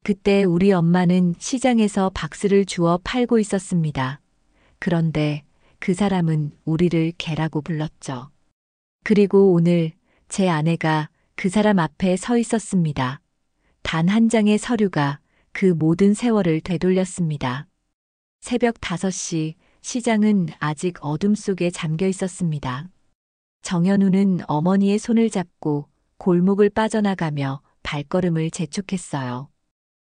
그때 우리 엄마는 시장에서 박스를 주워 팔고 있었습니다. 그런데 그 사람은 우리를 개라고 불렀죠. 그리고 오늘 제 아내가 그 사람 앞에 서 있었습니다. 단 한 장의 서류가 그 모든 세월을 되돌렸습니다. 새벽 5시 시장은 아직 어둠 속에 잠겨 있었습니다. 정현우는 어머니의 손을 잡고 골목을 빠져나가며 발걸음을 재촉했어요.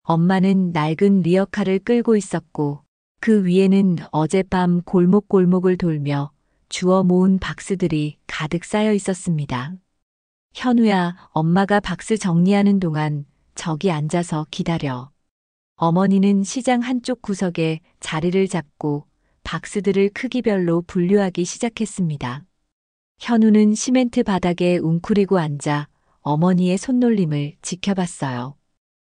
엄마는 낡은 리어카를 끌고 있었고 그 위에는 어젯밤 골목골목을 돌며 주워 모은 박스들이 가득 쌓여 있었습니다. 현우야, 엄마가 박스 정리하는 동안 저기 앉아서 기다려. 어머니는 시장 한쪽 구석에 자리를 잡고 박스들을 크기별로 분류하기 시작했습니다. 현우는 시멘트 바닥에 웅크리고 앉아 어머니의 손놀림을 지켜봤어요.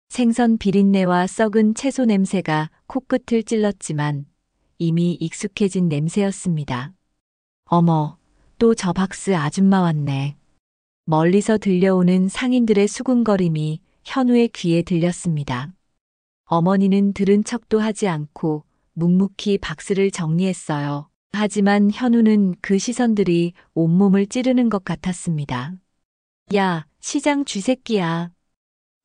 생선 비린내와 썩은 채소 냄새가 코끝을 찔렀지만 이미 익숙해진 냄새였습니다. 어머, 또 저 박스 아줌마 왔네. 멀리서 들려오는 상인들의 수군거림이 현우의 귀에 들렸습니다. 어머니는 들은 척도 하지 않고 묵묵히 박스를 정리했어요. 하지만 현우는 그 시선들이 온몸을 찌르는 것 같았습니다. 야, 시장 쥐새끼야.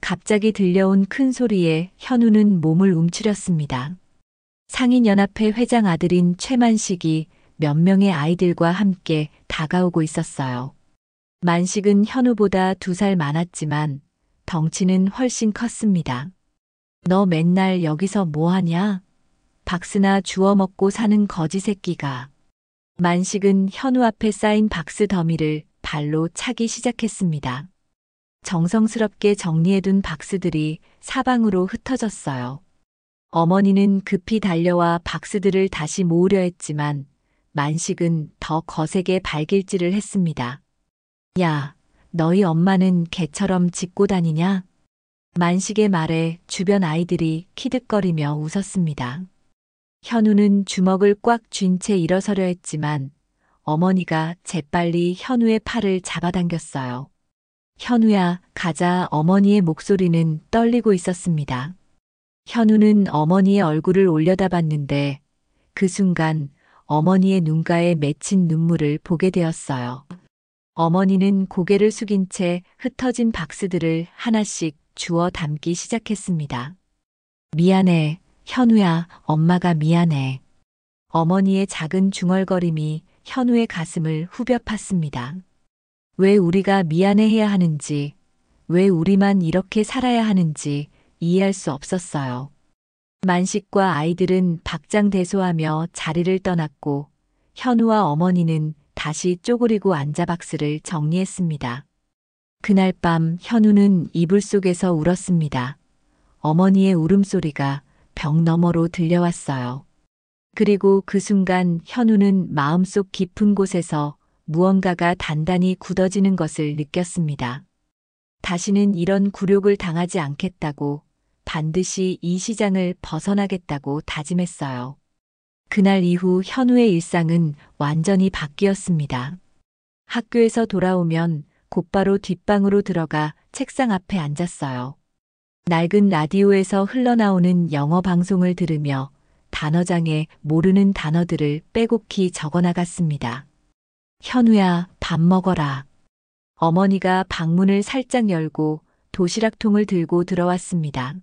갑자기 들려온 큰 소리에 현우는 몸을 움츠렸습니다. 상인연합회 회장 아들인 최만식이 몇 명의 아이들과 함께 다가오고 있었어요. 만식은 현우보다 2살 많았지만 덩치는 훨씬 컸습니다. 너 맨날 여기서 뭐 하냐? 박스나 주워 먹고 사는 거지 새끼가. 만식은 현우 앞에 쌓인 박스 더미를 발로 차기 시작했습니다. 정성스럽게 정리해둔 박스들이 사방으로 흩어졌어요. 어머니는 급히 달려와 박스들을 다시 모으려 했지만 만식은 더 거세게 발길질을 했습니다. 야, 너희 엄마는 개처럼 짖고 다니냐? 만식의 말에 주변 아이들이 키득거리며 웃었습니다. 현우는 주먹을 꽉 쥔 채 일어서려 했지만 어머니가 재빨리 현우의 팔을 잡아당겼어요. 현우야, 가자. 어머니의 목소리는 떨리고 있었습니다. 현우는 어머니의 얼굴을 올려다봤는데 그 순간 어머니의 눈가에 맺힌 눈물을 보게 되었어요. 어머니는 고개를 숙인 채 흩어진 박스들을 하나씩 주워 담기 시작했습니다. 미안해, 현우야, 엄마가 미안해. 어머니의 작은 중얼거림이 현우의 가슴을 후벼 팠습니다. 왜 우리가 미안해해야 하는지, 왜 우리만 이렇게 살아야 하는지 이해할 수 없었어요. 만식과 아이들은 박장대소하며 자리를 떠났고 현우와 어머니는 다시 쪼그리고 앉아 박스를 정리했습니다. 그날 밤 현우는 이불 속에서 울었습니다. 어머니의 울음소리가 벽 너머로 들려왔어요. 그리고 그 순간 현우는 마음속 깊은 곳에서 무언가가 단단히 굳어지는 것을 느꼈습니다. 다시는 이런 굴욕을 당하지 않겠다고, 반드시 이 시장을 벗어나겠다고 다짐했어요. 그날 이후 현우의 일상은 완전히 바뀌었습니다. 학교에서 돌아오면 곧바로 뒷방으로 들어가 책상 앞에 앉았어요. 낡은 라디오에서 흘러나오는 영어 방송을 들으며 단어장에 모르는 단어들을 빼곡히 적어나갔습니다. 현우야, 밥 먹어라. 어머니가 방문을 살짝 열고 도시락통을 들고 들어왔습니다.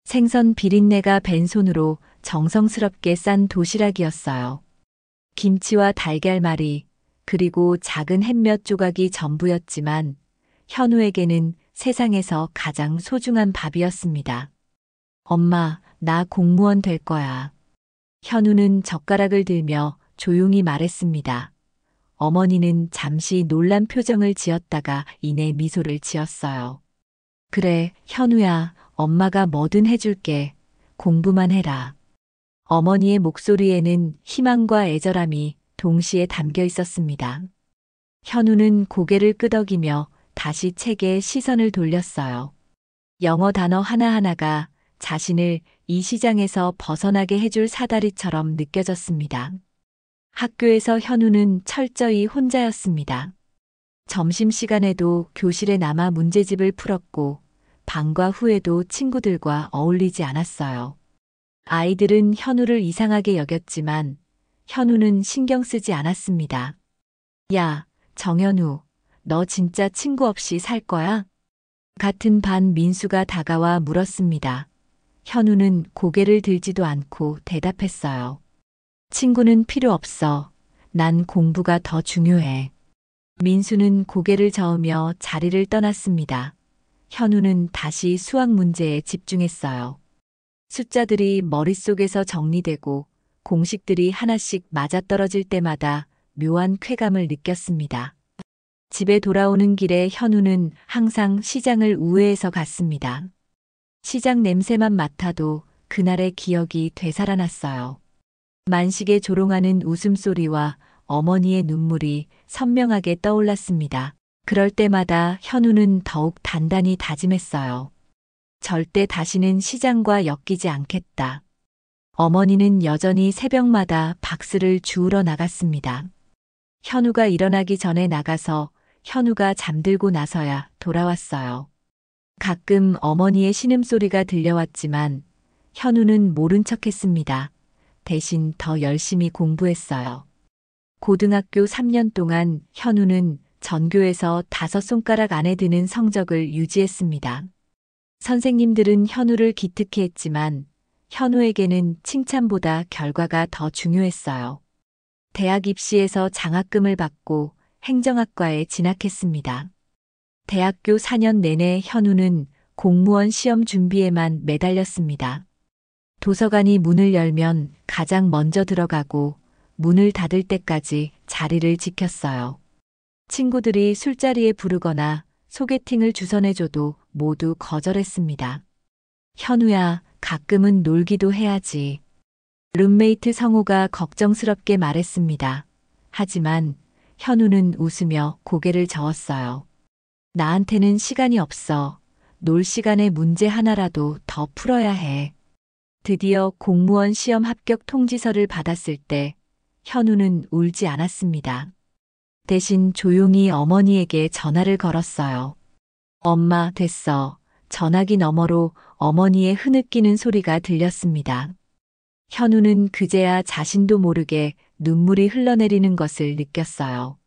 생선 비린내가 밴 손으로 정성스럽게 싼 도시락이었어요. 김치와 달걀말이 그리고 작은 햄몇 조각이 전부였지만 현우에게는 세상에서 가장 소중한 밥이었습니다. 엄마, 나 공무원 될 거야. 현우는 젓가락을 들며 조용히 말했습니다. 어머니는 잠시 놀란 표정을 지었다가 이내 미소를 지었어요. 그래, 현우야, 엄마가 뭐든 해줄게. 공부만 해라. 어머니의 목소리에는 희망과 애절함이 동시에 담겨 있었습니다. 현우는 고개를 끄덕이며 다시 책에 시선을 돌렸어요. 영어 단어 하나하나가 자신을 이 시장에서 벗어나게 해줄 사다리처럼 느껴졌습니다. 학교에서 현우는 철저히 혼자였습니다. 점심시간에도 교실에 남아 문제집을 풀었고 방과 후에도 친구들과 어울리지 않았어요. 아이들은 현우를 이상하게 여겼지만 현우는 신경 쓰지 않았습니다. 야, 정현우, 너 진짜 친구 없이 살 거야? 같은 반 민수가 다가와 물었습니다. 현우는 고개를 들지도 않고 대답했어요. 친구는 필요 없어. 난 공부가 더 중요해. 민수는 고개를 저으며 자리를 떠났습니다. 현우는 다시 수학 문제에 집중했어요. 숫자들이 머릿속에서 정리되고 공식들이 하나씩 맞아떨어질 때마다 묘한 쾌감을 느꼈습니다. 집에 돌아오는 길에 현우는 항상 시장을 우회해서 갔습니다. 시장 냄새만 맡아도 그날의 기억이 되살아났어요. 만식에 조롱하는 웃음소리와 어머니의 눈물이 선명하게 떠올랐습니다. 그럴 때마다 현우는 더욱 단단히 다짐했어요. 절대 다시는 시장과 엮이지 않겠다. 어머니는 여전히 새벽마다 박스를 주우러 나갔습니다. 현우가 일어나기 전에 나가서 현우가 잠들고 나서야 돌아왔어요. 가끔 어머니의 신음소리가 들려왔지만 현우는 모른 척했습니다. 대신 더 열심히 공부했어요. 고등학교 3년 동안 현우는 전교에서 5손가락 안에 드는 성적을 유지했습니다. 선생님들은 현우를 기특해했지만 현우에게는 칭찬보다 결과가 더 중요했어요. 대학 입시에서 장학금을 받고 행정학과에 진학했습니다. 대학교 4년 내내 현우는 공무원 시험 준비에만 매달렸습니다. 도서관이 문을 열면 가장 먼저 들어가고 문을 닫을 때까지 자리를 지켰어요. 친구들이 술자리에 부르거나 소개팅을 주선해줘도 모두 거절했습니다. 현우야, 가끔은 놀기도 해야지. 룸메이트 성우가 걱정스럽게 말했습니다. 하지만 현우는 웃으며 고개를 저었어요. 나한테는 시간이 없어. 놀 시간에 문제 하나라도 더 풀어야 해. 드디어 공무원 시험 합격 통지서를 받았을 때 현우는 울지 않았습니다. 대신 조용히 어머니에게 전화를 걸었어요. 엄마, 됐어. 전화기 너머로 어머니의 흐느끼는 소리가 들렸습니다. 현우는 그제야 자신도 모르게 눈물이 흘러내리는 것을 느꼈어요.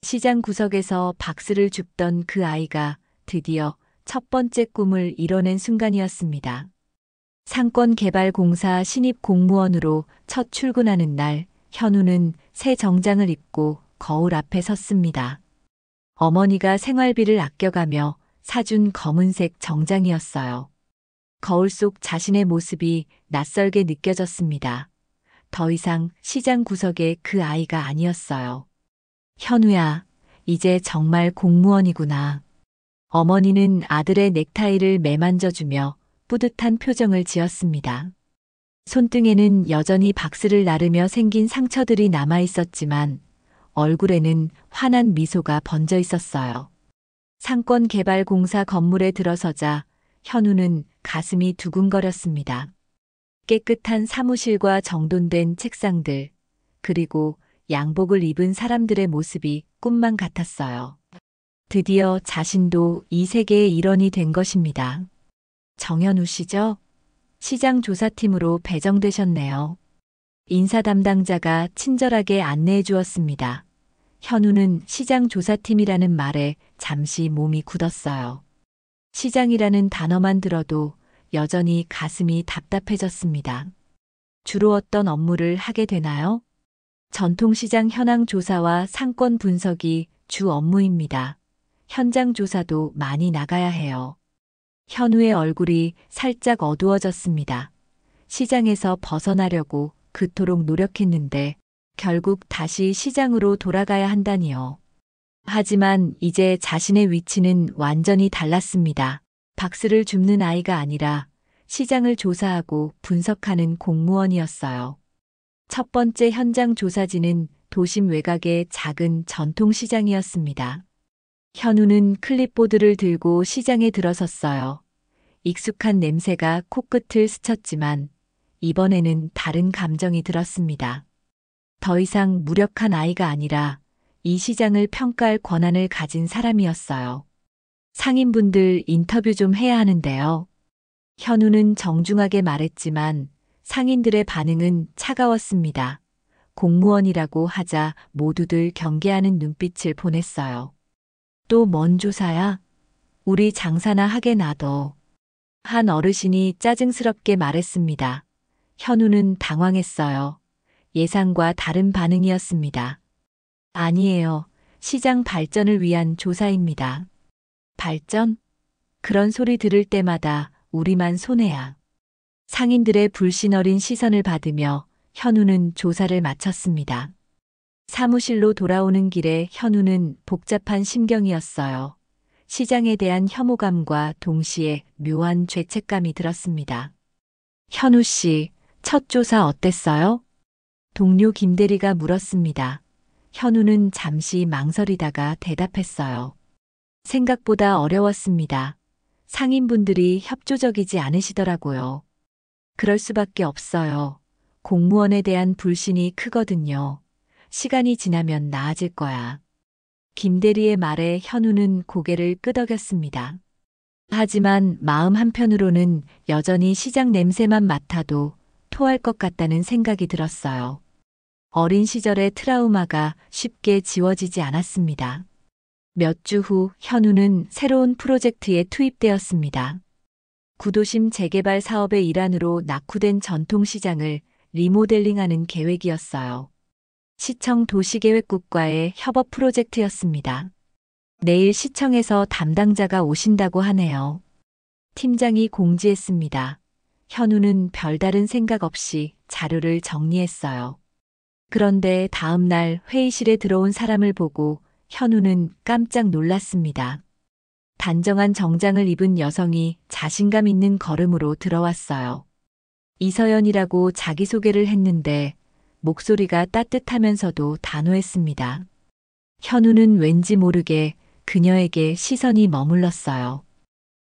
시장 구석에서 박스를 줍던 그 아이가 드디어 첫 번째 꿈을 이뤄낸 순간이었습니다. 상권개발공사 신입 공무원으로 첫 출근하는 날, 현우는 새 정장을 입고 거울 앞에 섰습니다. 어머니가 생활비를 아껴가며 사준 검은색 정장이었어요. 거울 속 자신의 모습이 낯설게 느껴졌습니다. 더 이상 시장 구석의 그 아이가 아니었어요. 현우야, 이제 정말 공무원이구나. 어머니는 아들의 넥타이를 매만져주며 뿌듯한 표정을 지었습니다. 손등에는 여전히 박스를 나르며 생긴 상처들이 남아 있었지만 얼굴에는 환한 미소가 번져 있었어요. 상권개발공사 건물에 들어서자 현우는 가슴이 두근거렸습니다. 깨끗한 사무실과 정돈된 책상들, 그리고 양복을 입은 사람들의 모습이 꿈만 같았어요. 드디어 자신도 이 세계의 일원이 된 것입니다. 정현우 씨죠? 시장 조사팀으로 배정되셨네요. 인사 담당자가 친절하게 안내해 주었습니다. 현우는 시장 조사팀이라는 말에 잠시 몸이 굳었어요. 시장이라는 단어만 들어도 여전히 가슴이 답답해졌습니다. 주로 어떤 업무를 하게 되나요? 전통시장 현황 조사와 상권 분석이 주 업무입니다. 현장 조사도 많이 나가야 해요. 현우의 얼굴이 살짝 어두워졌습니다. 시장에서 벗어나려고 그토록 노력했는데 결국 다시 시장으로 돌아가야 한다니요. 하지만 이제 자신의 위치는 완전히 달랐습니다. 박스를 줍는 아이가 아니라 시장을 조사하고 분석하는 공무원이었어요. 첫 번째 현장 조사지는 도심 외곽의 작은 전통시장이었습니다. 현우는 클립보드를 들고 시장에 들어섰어요. 익숙한 냄새가 코끝을 스쳤지만 이번에는 다른 감정이 들었습니다. 더 이상 무력한 아이가 아니라 이 시장을 평가할 권한을 가진 사람이었어요. 상인분들 인터뷰 좀 해야 하는데요. 현우는 정중하게 말했지만 상인들의 반응은 차가웠습니다. 공무원이라고 하자 모두들 경계하는 눈빛을 보냈어요. 또 뭔 조사야? 우리 장사나 하게 놔둬. 한 어르신이 짜증스럽게 말했습니다. 현우는 당황했어요. 예상과 다른 반응이었습니다. 아니에요. 시장 발전을 위한 조사입니다. 발전? 그런 소리 들을 때마다 우리만 손해야. 상인들의 불신 어린 시선을 받으며 현우는 조사를 마쳤습니다. 사무실로 돌아오는 길에 현우는 복잡한 심경이었어요. 시장에 대한 혐오감과 동시에 묘한 죄책감이 들었습니다. 현우 씨, 첫 조사 어땠어요? 동료 김대리가 물었습니다. 현우는 잠시 망설이다가 대답했어요. 생각보다 어려웠습니다. 상인분들이 협조적이지 않으시더라고요. 그럴 수밖에 없어요. 공무원에 대한 불신이 크거든요. 시간이 지나면 나아질 거야. 김대리의 말에 현우는 고개를 끄덕였습니다. 하지만 마음 한편으로는 여전히 시장 냄새만 맡아도 토할 것 같다는 생각이 들었어요. 어린 시절의 트라우마가 쉽게 지워지지 않았습니다. 몇 주 후 현우는 새로운 프로젝트에 투입되었습니다. 구도심 재개발 사업의 일환으로 낙후된 전통시장을 리모델링하는 계획이었어요. 시청 도시계획국과의 협업 프로젝트였습니다. 내일 시청에서 담당자가 오신다고 하네요. 팀장이 공지했습니다. 현우는 별다른 생각 없이 자료를 정리했어요. 그런데 다음 날 회의실에 들어온 사람을 보고 현우는 깜짝 놀랐습니다. 단정한 정장을 입은 여성이 자신감 있는 걸음으로 들어왔어요. 이서연이라고 자기소개를 했는데 목소리가 따뜻하면서도 단호했습니다. 현우는 왠지 모르게 그녀에게 시선이 머물렀어요.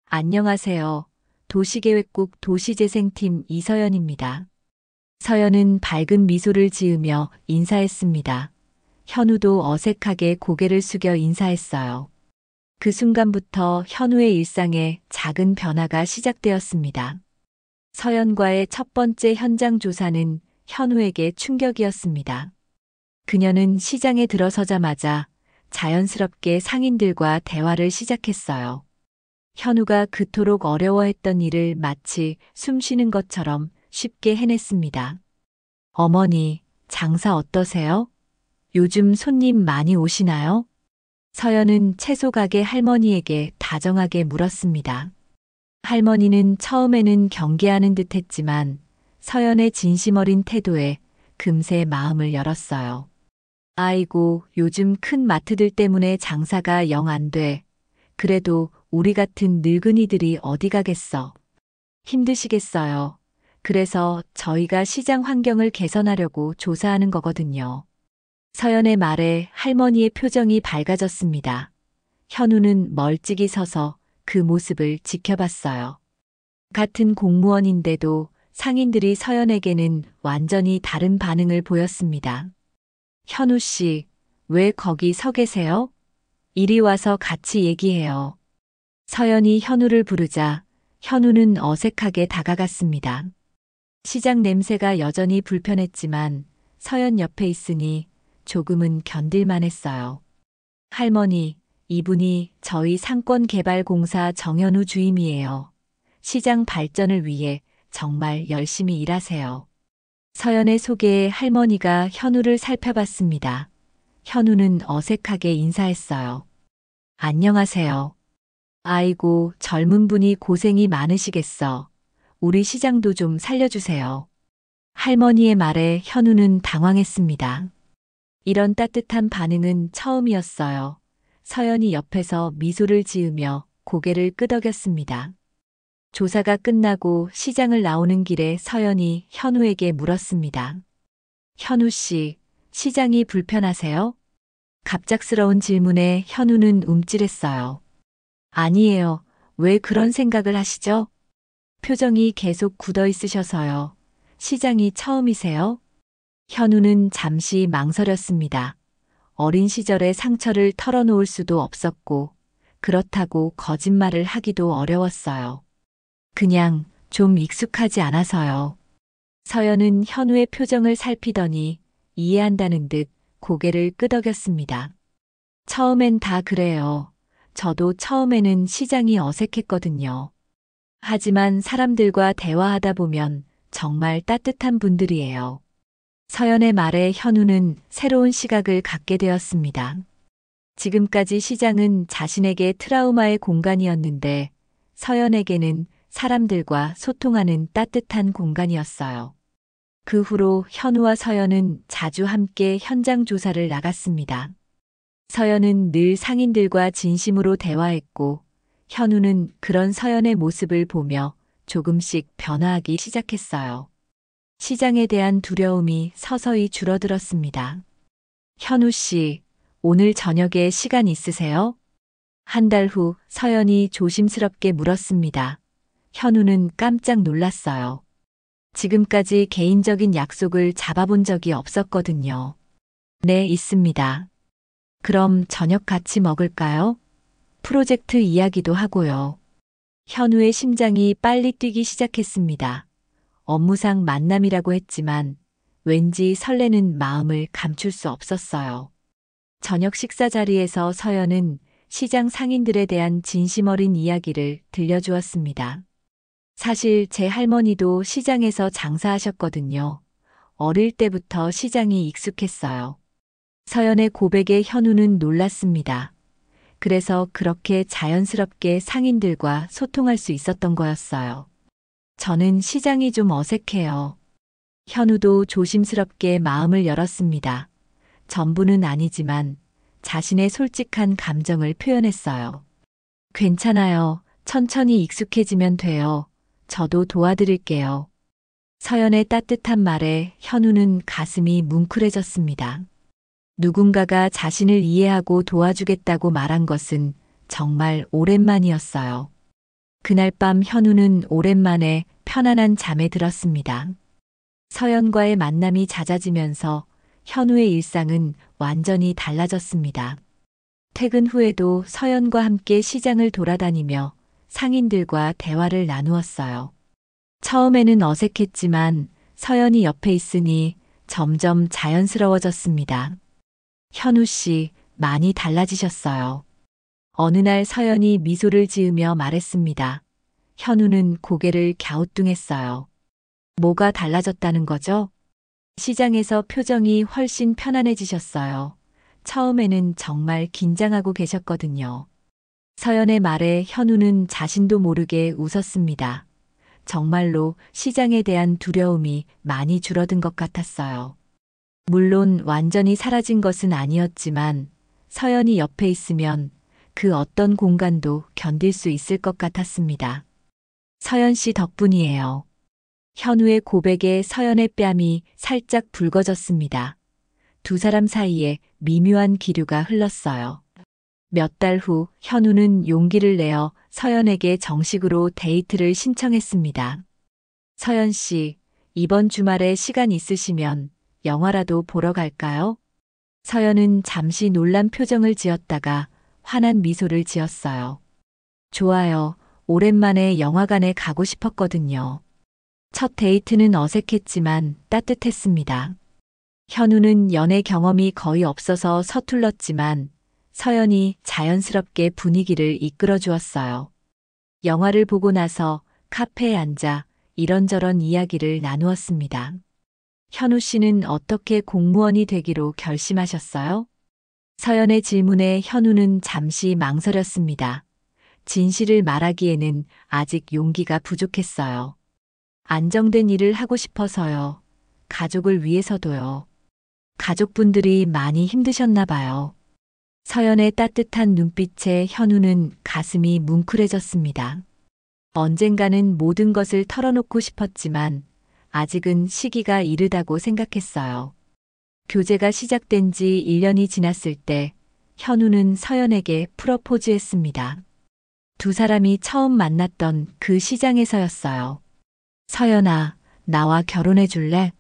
안녕하세요. 도시계획국 도시재생팀 이서연입니다. 서연은 밝은 미소를 지으며 인사했습니다. 현우도 어색하게 고개를 숙여 인사했어요. 그 순간부터 현우의 일상에 작은 변화가 시작되었습니다. 서연과의 첫 번째 현장 조사는 현우에게 충격이었습니다. 그녀는 시장에 들어서자마자 자연스럽게 상인들과 대화를 시작했어요. 현우가 그토록 어려워했던 일을 마치 숨 쉬는 것처럼 쉽게 해냈습니다. 어머니, 장사 어떠세요? 요즘 손님 많이 오시나요? 서연은 채소 가게 할머니에게 다정하게 물었습니다. 할머니는 처음에는 경계하는 듯 했지만 서연의 진심 어린 태도에 금세 마음을 열었어요. 아이고, 요즘 큰 마트들 때문에 장사가 영 안 돼. 그래도 우리 같은 늙은이들이 어디 가겠어. 힘드시겠어요. 그래서 저희가 시장 환경을 개선하려고 조사하는 거거든요. 서연의 말에 할머니의 표정이 밝아졌습니다. 현우는 멀찍이 서서 그 모습을 지켜봤어요. 같은 공무원인데도 상인들이 서연에게는 완전히 다른 반응을 보였습니다. 현우 씨, 왜 거기 서 계세요? 이리 와서 같이 얘기해요. 서연이 현우를 부르자 현우는 어색하게 다가갔습니다. 시장 냄새가 여전히 불편했지만 서연 옆에 있으니 조금은 견딜만 했어요. 할머니, 이분이 저희 상권개발공사 정현우 주임이에요. 시장 발전을 위해 정말 열심히 일하세요. 서연의 소개에 할머니가 현우를 살펴봤습니다. 현우는 어색하게 인사했어요. 안녕하세요. 아이고, 젊은 분이 고생이 많으시겠어. 우리 시장도 좀 살려주세요. 할머니의 말에 현우는 당황했습니다. 이런 따뜻한 반응은 처음이었어요. 서연이 옆에서 미소를 지으며 고개를 끄덕였습니다. 조사가 끝나고 시장을 나오는 길에 서연이 현우에게 물었습니다. 현우 씨, 시장이 불편하세요? 갑작스러운 질문에 현우는 움찔했어요. 아니에요. 왜 그런 생각을 하시죠? 표정이 계속 굳어 있으셔서요. 시장이 처음이세요? 현우는 잠시 망설였습니다. 어린 시절의 상처를 털어놓을 수도 없었고, 그렇다고 거짓말을 하기도 어려웠어요. 그냥 좀 익숙하지 않아서요. 서연은 현우의 표정을 살피더니 이해한다는 듯 고개를 끄덕였습니다. 처음엔 다 그래요. 저도 처음에는 시장이 어색했거든요. 하지만 사람들과 대화하다 보면 정말 따뜻한 분들이에요. 서연의 말에 현우는 새로운 시각을 갖게 되었습니다. 지금까지 시장은 자신에게 트라우마의 공간이었는데 서연에게는 사람들과 소통하는 따뜻한 공간이었어요. 그 후로 현우와 서연은 자주 함께 현장 조사를 나갔습니다. 서연은 늘 상인들과 진심으로 대화했고 현우는 그런 서연의 모습을 보며 조금씩 변화하기 시작했어요. 시장에 대한 두려움이 서서히 줄어들었습니다. 현우 씨, 오늘 저녁에 시간 있으세요? 한 달 후 서연이 조심스럽게 물었습니다. 현우는 깜짝 놀랐어요. 지금까지 개인적인 약속을 잡아본 적이 없었거든요. 네, 있습니다. 그럼 저녁 같이 먹을까요? 프로젝트 이야기도 하고요. 현우의 심장이 빨리 뛰기 시작했습니다. 업무상 만남이라고 했지만 왠지 설레는 마음을 감출 수 없었어요. 저녁 식사 자리에서 서연은 시장 상인들에 대한 진심 어린 이야기를 들려주었습니다. 사실 제 할머니도 시장에서 장사하셨거든요. 어릴 때부터 시장이 익숙했어요. 서연의 고백에 현우는 놀랐습니다. 그래서 그렇게 자연스럽게 상인들과 소통할 수 있었던 거였어요. 저는 시장이 좀 어색해요. 현우도 조심스럽게 마음을 열었습니다. 전부는 아니지만 자신의 솔직한 감정을 표현했어요. 괜찮아요. 천천히 익숙해지면 돼요. 저도 도와드릴게요. 서연의 따뜻한 말에 현우는 가슴이 뭉클해졌습니다. 누군가가 자신을 이해하고 도와주겠다고 말한 것은 정말 오랜만이었어요. 그날 밤 현우는 오랜만에 편안한 잠에 들었습니다. 서연과의 만남이 잦아지면서 현우의 일상은 완전히 달라졌습니다. 퇴근 후에도 서연과 함께 시장을 돌아다니며 상인들과 대화를 나누었어요. 처음에는 어색했지만 서연이 옆에 있으니 점점 자연스러워졌습니다. 현우 씨, 많이 달라지셨어요. 어느 날 서연이 미소를 지으며 말했습니다. 현우는 고개를 갸우뚱했어요. 뭐가 달라졌다는 거죠? 시장에서 표정이 훨씬 편안해지셨어요. 처음에는 정말 긴장하고 계셨거든요. 서연의 말에 현우는 자신도 모르게 웃었습니다. 정말로 시장에 대한 두려움이 많이 줄어든 것 같았어요. 물론 완전히 사라진 것은 아니었지만 서연이 옆에 있으면 그 어떤 공간도 견딜 수 있을 것 같았습니다. 서연 씨 덕분이에요. 현우의 고백에 서연의 뺨이 살짝 붉어졌습니다. 두 사람 사이에 미묘한 기류가 흘렀어요. 몇 달 후 현우는 용기를 내어 서연에게 정식으로 데이트를 신청했습니다. 서연 씨, 이번 주말에 시간 있으시면 영화라도 보러 갈까요? 서연은 잠시 놀란 표정을 지었다가 환한 미소를 지었어요. 좋아요. 오랜만에 영화관에 가고 싶었거든요. 첫 데이트는 어색했지만 따뜻했습니다. 현우는 연애 경험이 거의 없어서 서툴렀지만 서연이 자연스럽게 분위기를 이끌어 주었어요. 영화를 보고 나서 카페에 앉아 이런저런 이야기를 나누었습니다. 현우 씨는 어떻게 공무원이 되기로 결심하셨어요? 서연의 질문에 현우는 잠시 망설였습니다. 진실을 말하기에는 아직 용기가 부족했어요. 안정된 일을 하고 싶어서요. 가족을 위해서도요. 가족분들이 많이 힘드셨나 봐요. 서연의 따뜻한 눈빛에 현우는 가슴이 뭉클해졌습니다. 언젠가는 모든 것을 털어놓고 싶었지만 아직은 시기가 이르다고 생각했어요. 교제가 시작된 지 1년이 지났을 때 현우는 서연에게 프러포즈했습니다. 두 사람이 처음 만났던 그 시장에서였어요. 서연아, 나와 결혼해 줄래?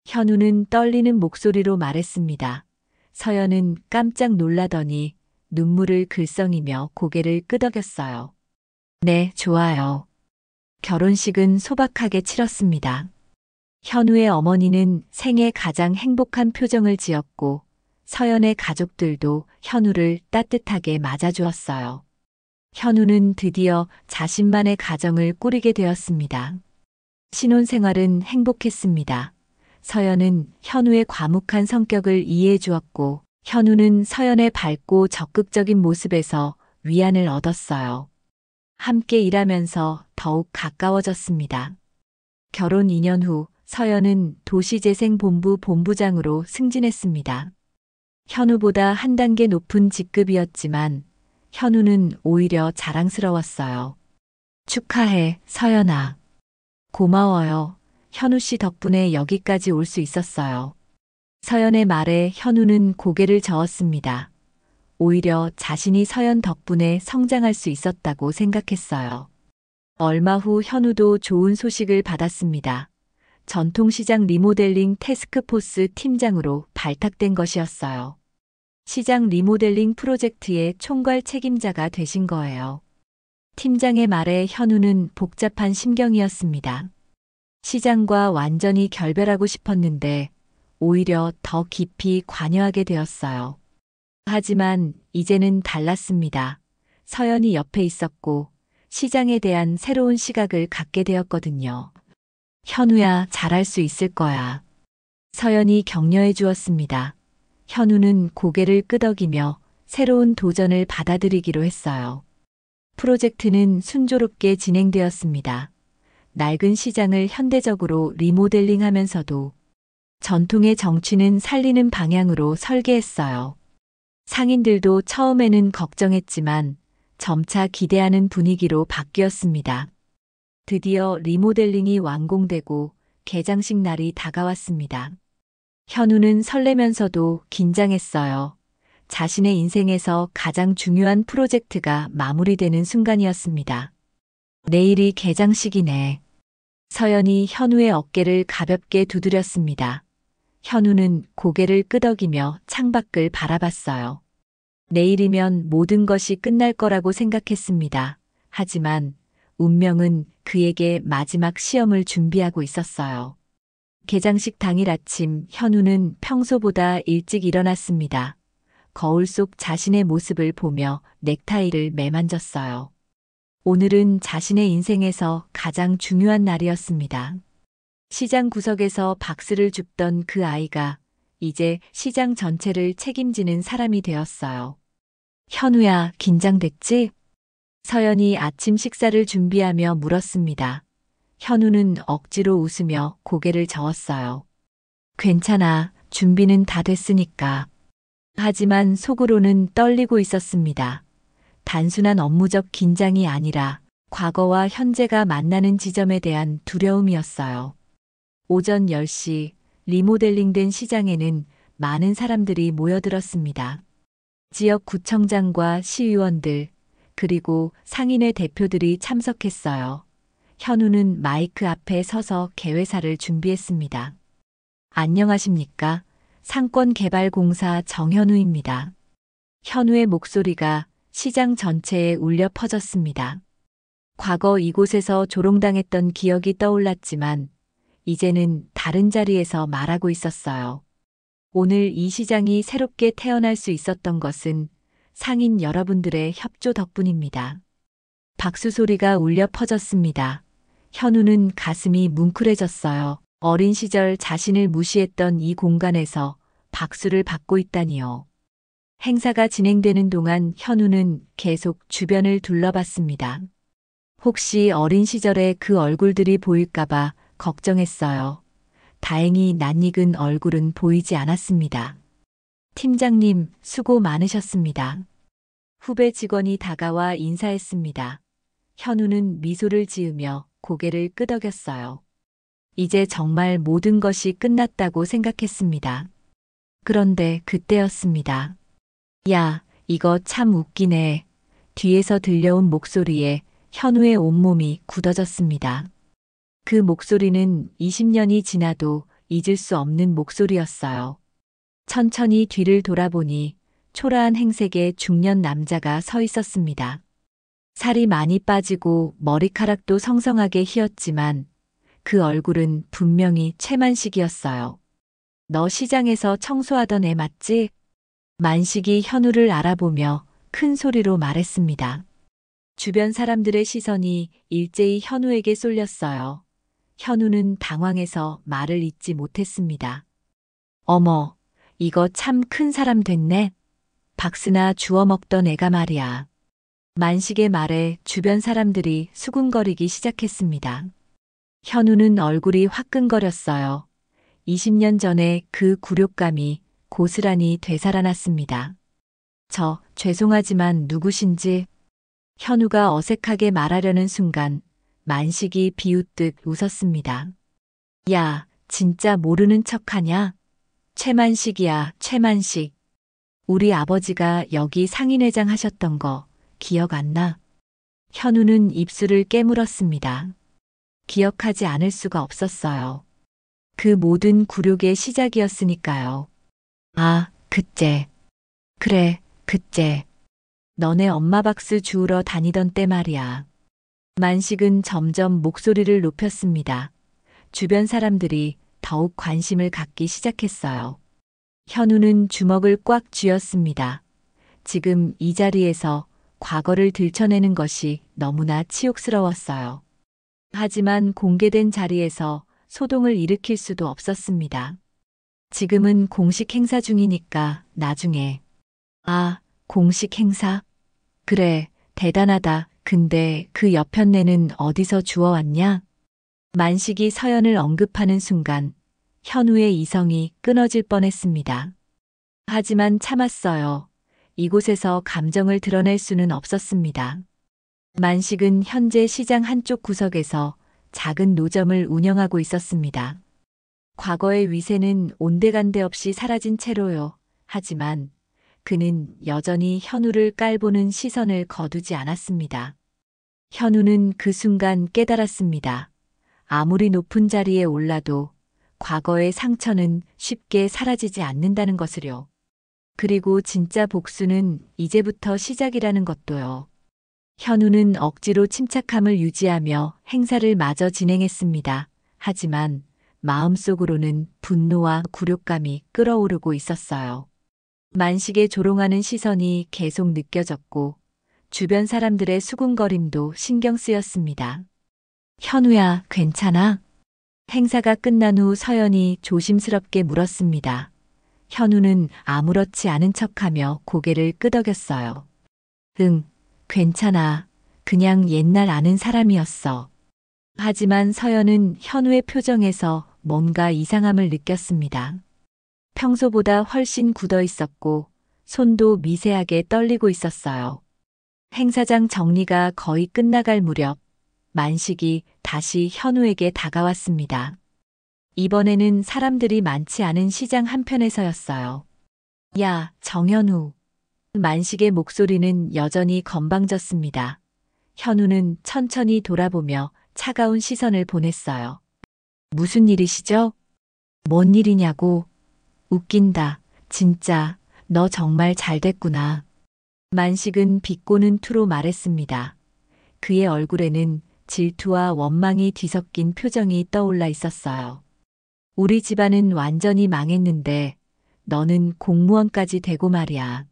현우는 떨리는 목소리로 말했습니다. 서연은 깜짝 놀라더니 눈물을 글썽이며 고개를 끄덕였어요. 네, 좋아요. 결혼식은 소박하게 치렀습니다. 현우의 어머니는 생애 가장 행복한 표정을 지었고 서연의 가족들도 현우를 따뜻하게 맞아주었어요. 현우는 드디어 자신만의 가정을 꾸리게 되었습니다. 신혼생활은 행복했습니다. 서연은 현우의 과묵한 성격을 이해해 주었고 현우는 서연의 밝고 적극적인 모습에서 위안을 얻었어요. 함께 일하면서 더욱 가까워졌습니다. 결혼 2년 후 서연은 도시재생본부 본부장으로 승진했습니다. 현우보다 한 단계 높은 직급이었지만 현우는 오히려 자랑스러웠어요. 축하해, 서연아. 고마워요. 현우 씨 덕분에 여기까지 올 수 있었어요. 서연의 말에 현우는 고개를 저었습니다. 오히려 자신이 서연 덕분에 성장할 수 있었다고 생각했어요. 얼마 후 현우도 좋은 소식을 받았습니다. 전통시장 리모델링 태스크포스 팀장으로 발탁된 것이었어요. 시장 리모델링 프로젝트의 총괄 책임자가 되신 거예요. 팀장의 말에 현우는 복잡한 심경이었습니다. 시장과 완전히 결별하고 싶었는데 오히려 더 깊이 관여하게 되었어요. 하지만 이제는 달랐습니다. 서연이 옆에 있었고 시장에 대한 새로운 시각을 갖게 되었거든요. 현우야, 잘할 수 있을 거야. 서연이 격려해 주었습니다. 현우는 고개를 끄덕이며 새로운 도전을 받아들이기로 했어요. 프로젝트는 순조롭게 진행되었습니다. 낡은 시장을 현대적으로 리모델링하면서도 전통의 정취는 살리는 방향으로 설계했어요. 상인들도 처음에는 걱정했지만 점차 기대하는 분위기로 바뀌었습니다. 드디어 리모델링이 완공되고 개장식 날이 다가왔습니다. 현우는 설레면서도 긴장했어요. 자신의 인생에서 가장 중요한 프로젝트가 마무리되는 순간이었습니다. 내일이 개장식이네. 서연이 현우의 어깨를 가볍게 두드렸습니다. 현우는 고개를 끄덕이며 창밖을 바라봤어요. 내일이면 모든 것이 끝날 거라고 생각했습니다. 하지만 운명은 그에게 마지막 시험을 준비하고 있었어요. 개장식 당일 아침 현우는 평소보다 일찍 일어났습니다. 거울 속 자신의 모습을 보며 넥타이를 매만졌어요. 오늘은 자신의 인생에서 가장 중요한 날이었습니다. 시장 구석에서 박수를 줍던 그 아이가 이제 시장 전체를 책임지는 사람이 되었어요. 현우야, 긴장됐지? 서연이 아침 식사를 준비하며 물었습니다. 현우는 억지로 웃으며 고개를 저었어요. 괜찮아, 준비는 다 됐으니까. 하지만 속으로는 떨리고 있었습니다. 단순한 업무적 긴장이 아니라 과거와 현재가 만나는 지점에 대한 두려움이었어요. 오전 10시 리모델링된 시장에는 많은 사람들이 모여들었습니다. 지역 구청장과 시의원들, 그리고 상인회 대표들이 참석했어요. 현우는 마이크 앞에 서서 개회사를 준비했습니다. 안녕하십니까? 상권개발공사 정현우입니다. 현우의 목소리가 시장 전체에 울려 퍼졌습니다. 과거 이곳에서 조롱당했던 기억이 떠올랐지만 이제는 다른 자리에서 말하고 있었어요. 오늘 이 시장이 새롭게 태어날 수 있었던 것은 상인 여러분들의 협조 덕분입니다. 박수 소리가 울려 퍼졌습니다. 현우는 가슴이 뭉클해졌어요. 어린 시절 자신을 무시했던 이 공간에서 박수를 받고 있다니요. 행사가 진행되는 동안 현우는 계속 주변을 둘러봤습니다. 혹시 어린 시절의 그 얼굴들이 보일까봐 걱정했어요. 다행히 낯익은 얼굴은 보이지 않았습니다. 팀장님, 수고 많으셨습니다. 후배 직원이 다가와 인사했습니다. 현우는 미소를 지으며 고개를 끄덕였어요. 이제 정말 모든 것이 끝났다고 생각했습니다. 그런데 그때였습니다. 야, 이거 참 웃기네. 뒤에서 들려온 목소리에 현우의 온몸이 굳어졌습니다. 그 목소리는 20년이 지나도 잊을 수 없는 목소리였어요. 천천히 뒤를 돌아보니 초라한 행색의 중년 남자가 서 있었습니다. 살이 많이 빠지고 머리카락도 성성하게 휘었지만 그 얼굴은 분명히 최만식이었어요. 너 시장에서 청소하던 애 맞지? 만식이 현우를 알아보며 큰 소리로 말했습니다. 주변 사람들의 시선이 일제히 현우에게 쏠렸어요. 현우는 당황해서 말을 잇지 못했습니다. 어머, 이거 참 큰 사람 됐네. 박스나 주워 먹던 애가 말이야. 만식의 말에 주변 사람들이 수군거리기 시작했습니다. 현우는 얼굴이 화끈거렸어요. 20년 전에 그 굴욕감이 고스란히 되살아났습니다. 죄송하지만 누구신지? 현우가 어색하게 말하려는 순간 만식이 비웃듯 웃었습니다. 야, 진짜 모르는 척하냐? 최만식이야, 최만식. 우리 아버지가 여기 상인회장 하셨던 거 기억 안 나? 현우는 입술을 깨물었습니다. 기억하지 않을 수가 없었어요. 그 모든 굴욕의 시작이었으니까요. 아, 그때. 그래, 그때. 너네 엄마 박스 주우러 다니던 때 말이야. 만식은 점점 목소리를 높였습니다. 주변 사람들이 더욱 관심을 갖기 시작했어요. 현우는 주먹을 꽉 쥐었습니다. 지금 이 자리에서 과거를 들춰내는 것이 너무나 치욕스러웠어요. 하지만 공개된 자리에서 소동을 일으킬 수도 없었습니다. 지금은 공식 행사 중이니까 나중에. 아, 공식 행사? 그래, 대단하다. 근데 그 여편네는 어디서 주워왔냐? 만식이 서연을 언급하는 순간 현우의 이성이 끊어질 뻔했습니다. 하지만 참았어요. 이곳에서 감정을 드러낼 수는 없었습니다. 만식은 현재 시장 한쪽 구석에서 작은 노점을 운영하고 있었습니다. 과거의 위세는 온데간데 없이 사라진 채로요. 하지만 그는 여전히 현우를 깔보는 시선을 거두지 않았습니다. 현우는 그 순간 깨달았습니다. 아무리 높은 자리에 올라도 과거의 상처는 쉽게 사라지지 않는다는 것을요. 그리고 진짜 복수는 이제부터 시작이라는 것도요. 현우는 억지로 침착함을 유지하며 행사를 마저 진행했습니다. 하지만 마음속으로는 분노와 굴욕감이 끓어오르고 있었어요. 만식의 조롱하는 시선이 계속 느껴졌고 주변 사람들의 수군거림도 신경 쓰였습니다. 현우야, 괜찮아? 행사가 끝난 후 서연이 조심스럽게 물었습니다. 현우는 아무렇지 않은 척하며 고개를 끄덕였어요. 응, 괜찮아. 그냥 옛날 아는 사람이었어. 하지만 서연은 현우의 표정에서 뭔가 이상함을 느꼈습니다. 평소보다 훨씬 굳어 있었고 손도 미세하게 떨리고 있었어요. 행사장 정리가 거의 끝나갈 무렵 만식이 다시 현우에게 다가왔습니다. 이번에는 사람들이 많지 않은 시장 한편에서였어요. 야, 정현우. 만식의 목소리는 여전히 건방졌습니다. 현우는 천천히 돌아보며 차가운 시선을 보냈어요. 무슨 일이시죠? 뭔 일이냐고. 웃긴다. 진짜 너 정말 잘 됐구나. 만식은 비꼬는 투로 말했습니다. 그의 얼굴에는 질투와 원망이 뒤섞인 표정이 떠올라 있었어요. 우리 집안은 완전히 망했는데 너는 공무원까지 되고 말이야.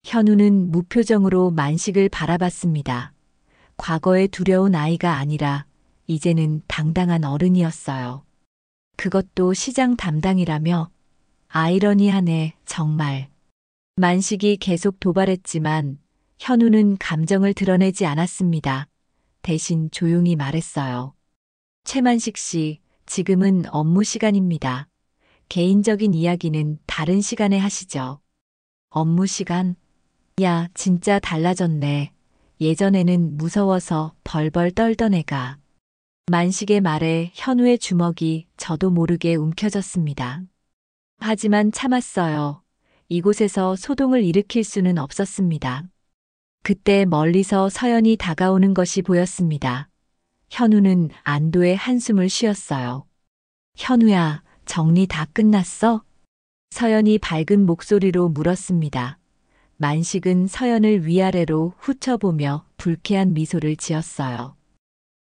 현우는 무표정으로 만식을 바라봤습니다. 과거의 두려운 아이가 아니라 이제는 당당한 어른이었어요. 그것도 시장 담당이라며? 아이러니하네, 정말. 만식이 계속 도발했지만 현우는 감정을 드러내지 않았습니다. 대신 조용히 말했어요. 최만식 씨, 지금은 업무 시간입니다. 개인적인 이야기는 다른 시간에 하시죠. 업무 시간? 야, 진짜 달라졌네. 예전에는 무서워서 벌벌 떨던 애가. 만식의 말에 현우의 주먹이 저도 모르게 움켜졌습니다. 하지만 참았어요. 이곳에서 소동을 일으킬 수는 없었습니다. 그때 멀리서 서연이 다가오는 것이 보였습니다. 현우는 안도의 한숨을 쉬었어요. 현우야, 정리 다 끝났어? 서연이 밝은 목소리로 물었습니다. 만식은 서연을 위아래로 훑어보며 불쾌한 미소를 지었어요.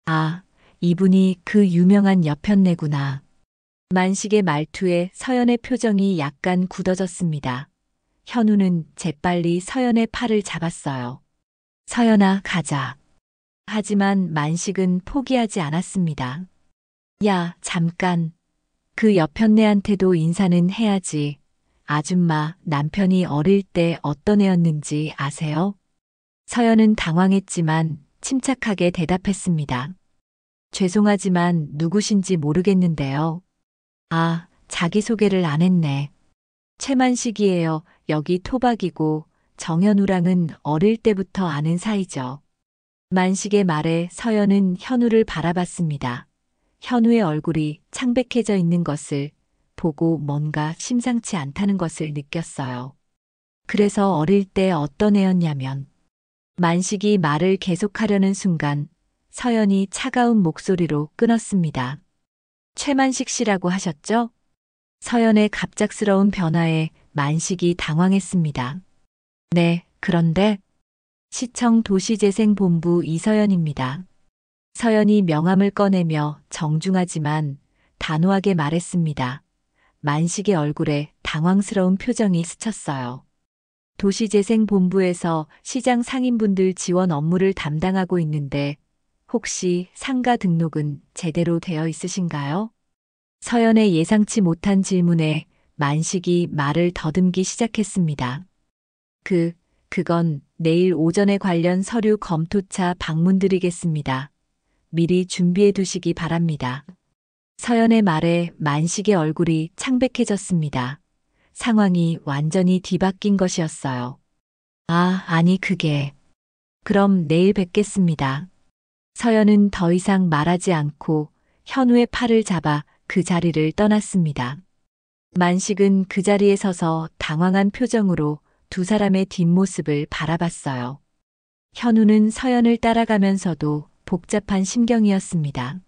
아, 이분이 그 유명한 여편네구나. 만식의 말투에 서연의 표정이 약간 굳어졌습니다. 현우는 재빨리 서연의 팔을 잡았어요. 서연아, 가자. 하지만 만식은 포기하지 않았습니다. 야, 잠깐. 그 여편네한테도 인사는 해야지. 아줌마, 남편이 어릴 때 어떤 애였는지 아세요? 서연은 당황했지만 침착하게 대답했습니다. 죄송하지만 누구신지 모르겠는데요. 아, 자기소개를 안 했네. 최만식이에요. 여기 토박이고 정현우랑은 어릴 때부터 아는 사이죠. 만식의 말에 서연은 현우를 바라봤습니다. 현우의 얼굴이 창백해져 있는 것을 보고 뭔가 심상치 않다는 것을 느꼈어요. 그래서 어릴 때 어떤 애였냐면 만식이 말을 계속하려는 순간 서연이 차가운 목소리로 끊었습니다. 최만식 씨라고 하셨죠? 서연의 갑작스러운 변화에 만식이 당황했습니다. 네, 그런데 시청 도시재생본부 이서연입니다. 서연이 명함을 꺼내며 정중하지만 단호하게 말했습니다. 만식의 얼굴에 당황스러운 표정이 스쳤어요. 도시재생본부에서 시장 상인분들 지원 업무를 담당하고 있는데 혹시 상가 등록은 제대로 되어 있으신가요? 서연의 예상치 못한 질문에 만식이 말을 더듬기 시작했습니다. 그건 내일 오전에 관련 서류 검토차 방문드리겠습니다. 미리 준비해 두시기 바랍니다. 서연의 말에 만식의 얼굴이 창백해졌습니다. 상황이 완전히 뒤바뀐 것이었어요. 아, 아니 그게. 그럼 내일 뵙겠습니다. 서연은 더 이상 말하지 않고 현우의 팔을 잡아 그 자리를 떠났습니다. 만식은 그 자리에 서서 당황한 표정으로 두 사람의 뒷모습을 바라봤어요. 현우는 서연을 따라가면서도 복잡한 심경이었습니다.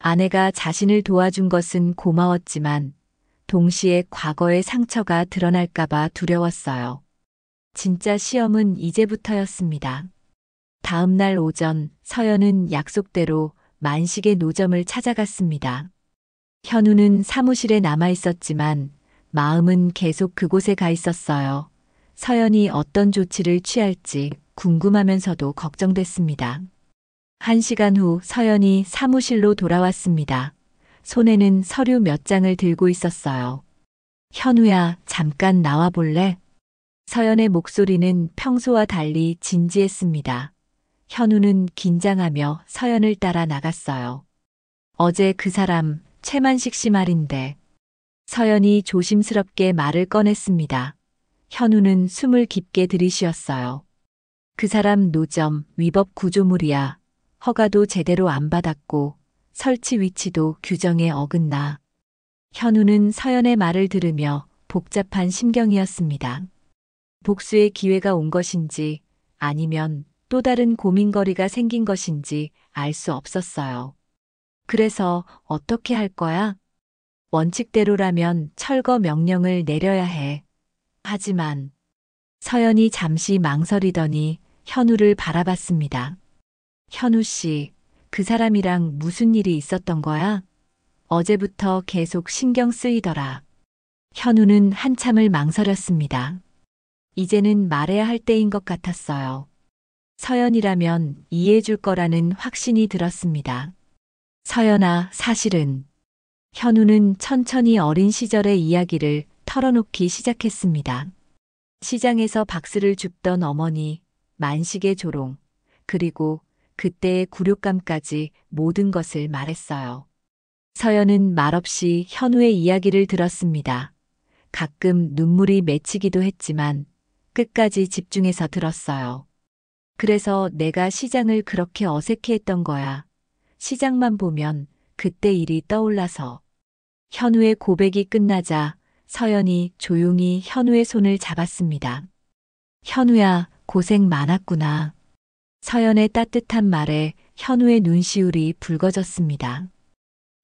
아내가 자신을 도와준 것은 고마웠지만 동시에 과거의 상처가 드러날까봐 두려웠어요. 진짜 시험은 이제부터였습니다. 다음 날 오전 서연은 약속대로 만식의 노점을 찾아갔습니다. 현우는 사무실에 남아 있었지만 마음은 계속 그곳에 가 있었어요. 서연이 어떤 조치를 취할지 궁금하면서도 걱정됐습니다. 1시간 후 서연이 사무실로 돌아왔습니다. 손에는 서류 몇 장을 들고 있었어요. 현우야, 잠깐 나와 볼래? 서연의 목소리는 평소와 달리 진지했습니다. 현우는 긴장하며 서연을 따라 나갔어요. 어제 그 사람 최만식 씨 말인데. 서연이 조심스럽게 말을 꺼냈습니다. 현우는 숨을 깊게 들이쉬었어요. 그 사람 노점 위법 구조물이야. 허가도 제대로 안 받았고 설치 위치도 규정에 어긋나. 현우는 서연의 말을 들으며 복잡한 심경이었습니다. 복수의 기회가 온 것인지 아니면 또 다른 고민거리가 생긴 것인지 알 수 없었어요. 그래서 어떻게 할 거야? 원칙대로라면 철거 명령을 내려야 해. 하지만 서연이 잠시 망설이더니 현우를 바라봤습니다. 현우 씨, 그 사람이랑 무슨 일이 있었던 거야? 어제부터 계속 신경 쓰이더라. 현우는 한참을 망설였습니다. 이제는 말해야 할 때인 것 같았어요. 서연이라면 이해해 줄 거라는 확신이 들었습니다. 서연아, 사실은. 현우는 천천히 어린 시절의 이야기를 털어놓기 시작했습니다. 시장에서 박스를 줍던 어머니, 만식의 조롱, 그리고 그때의 굴욕감까지 모든 것을 말했어요. 서연은 말없이 현우의 이야기를 들었습니다. 가끔 눈물이 맺히기도 했지만 끝까지 집중해서 들었어요. 그래서 내가 시장을 그렇게 어색해했던 거야. 시장만 보면 그때 일이 떠올라서. 현우의 고백이 끝나자 서연이 조용히 현우의 손을 잡았습니다. 현우야, 고생 많았구나. 서연의 따뜻한 말에 현우의 눈시울이 붉어졌습니다.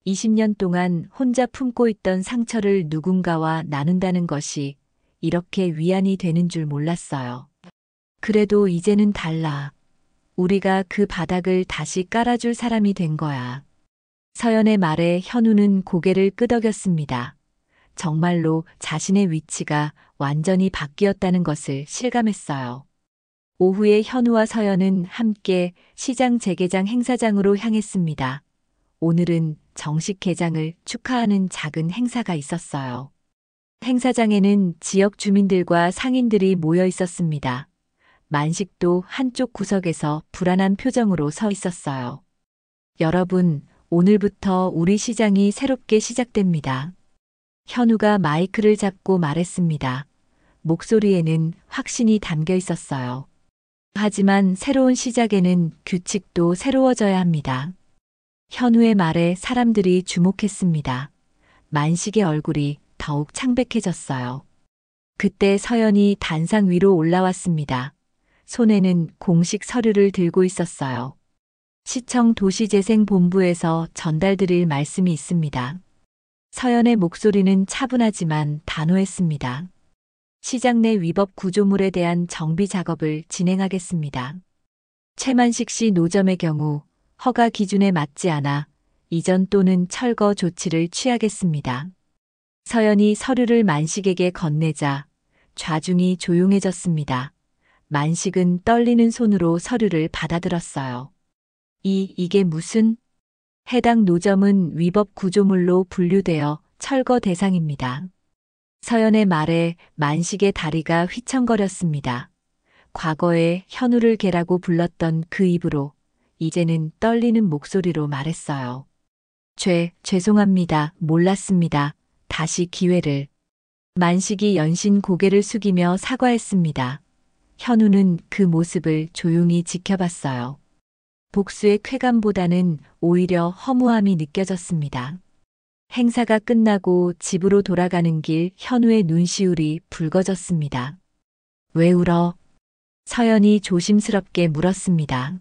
20년 동안 혼자 품고 있던 상처를 누군가와 나눈다는 것이 이렇게 위안이 되는 줄 몰랐어요. 그래도 이제는 달라. 우리가 그 바닥을 다시 깔아줄 사람이 된 거야. 서연의 말에 현우는 고개를 끄덕였습니다. 정말로 자신의 위치가 완전히 바뀌었다는 것을 실감했어요. 오후에 현우와 서연은 함께 시장 재개장 행사장으로 향했습니다. 오늘은 정식 개장을 축하하는 작은 행사가 있었어요. 행사장에는 지역 주민들과 상인들이 모여 있었습니다. 만식도 한쪽 구석에서 불안한 표정으로 서 있었어요. 여러분, 오늘부터 우리 시장이 새롭게 시작됩니다. 현우가 마이크를 잡고 말했습니다. 목소리에는 확신이 담겨 있었어요. 하지만 새로운 시작에는 규칙도 새로워져야 합니다. 현우의 말에 사람들이 주목했습니다. 만식의 얼굴이 더욱 창백해졌어요. 그때 서연이 단상 위로 올라왔습니다. 손에는 공식 서류를 들고 있었어요. 시청 도시재생본부에서 전달드릴 말씀이 있습니다. 서연의 목소리는 차분하지만 단호했습니다. 시장 내 위법 구조물에 대한 정비 작업을 진행하겠습니다. 최만식 씨 노점의 경우 허가 기준에 맞지 않아 이전 또는 철거 조치를 취하겠습니다. 서연이 서류를 만식에게 건네자 좌중이 조용해졌습니다. 만식은 떨리는 손으로 서류를 받아들었어요. 이게 무슨? 해당 노점은 위법 구조물로 분류되어 철거 대상입니다. 서연의 말에 만식의 다리가 휘청거렸습니다. 과거에 현우를 개라고 불렀던 그 입으로 이제는 떨리는 목소리로 말했어요. 죄송합니다. 몰랐습니다. 다시 기회를. 만식이 연신 고개를 숙이며 사과했습니다. 현우는 그 모습을 조용히 지켜봤어요. 복수의 쾌감보다는 오히려 허무함이 느껴졌습니다. 행사가 끝나고 집으로 돌아가는 길 현우의 눈시울이 붉어졌습니다. 왜 울어? 서연이 조심스럽게 물었습니다.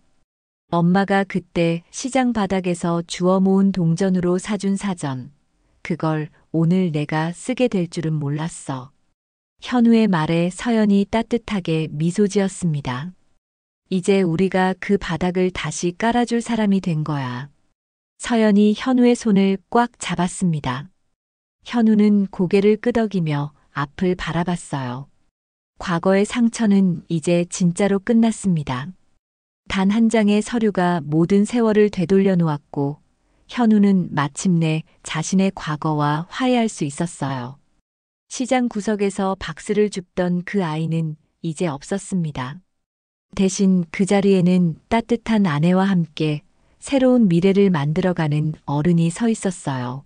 엄마가 그때 시장 바닥에서 주워 모은 동전으로 사준 사전. 그걸 오늘 내가 쓰게 될 줄은 몰랐어. 현우의 말에 서연이 따뜻하게 미소 지었습니다. 이제 우리가 그 바닥을 다시 깔아줄 사람이 된 거야. 서연이 현우의 손을 꽉 잡았습니다. 현우는 고개를 끄덕이며 앞을 바라봤어요. 과거의 상처는 이제 진짜로 끝났습니다. 단 한 장의 서류가 모든 세월을 되돌려 놓았고 현우는 마침내 자신의 과거와 화해할 수 있었어요. 시장 구석에서 박수를 줍던 그 아이는 이제 없었습니다. 대신 그 자리에는 따뜻한 아내와 함께 새로운 미래를 만들어가는 어른이 서 있었어요.